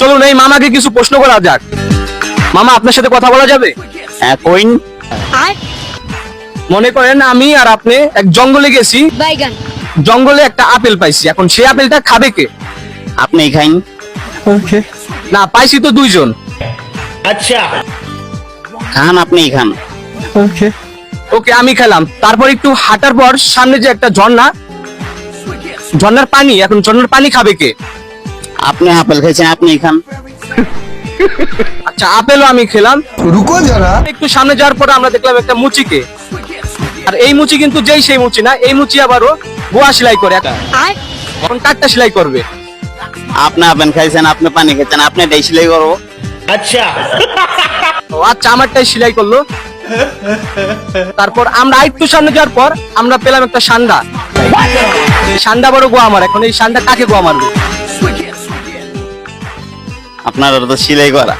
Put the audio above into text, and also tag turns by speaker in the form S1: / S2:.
S1: চলুন এই মামাকে কিছু প্রশ্ন করা যাক। মামা, আপনার সাথে কথা বলা যাবে?
S2: হ্যাঁ, কইন।
S1: মনে করেন আমি আর আপনি এক জঙ্গলে গেছি,
S3: বাইগান
S1: জঙ্গলে একটা আপেল পাইছি, এখন সেই আপেলটা খাবে কে?
S2: আপনি খাইন।
S1: না, পাইছি তো দুইজন।
S2: খান, আপনি খান।
S1: ওকে, আমি খেলাম। তারপর একটু হাঁটার পর সামনে যে একটা ঝর্ণা, ঝর্ণার পানি, এখন ঝর্ণার পানি খাবে কে?
S2: আপনি আপেল খাইছেন, আপনি খান।
S1: আচ্ছা, আপেলও আমি খেলাম।
S4: रुको जरा।
S1: একটু সামনে যাওয়ার পর আমরা দেখলাম একটা মুচিকে, আর এই মুচি কিন্তু যেই সেই মুচি না, এই মুচি আবারও বোয়া সেলাই করে। এখন কাঠটা সেলাই করবে।
S2: আপনি আপেল খাইছেন, আপনি পানি খাইছেন, আপনি এটাই সেলাই করবো।
S1: ও আচ্ছা, আমারটাই সেলাই করলো। তারপর আমরা একটু সামনে যাওয়ার পর আমরা পেলাম একটা সান্ডা। সান্ডা বড় গোয়া আমার, এখন এই সান্ডা কাকে গোয়া মারবে?
S2: আপনার তো সেলাই করা।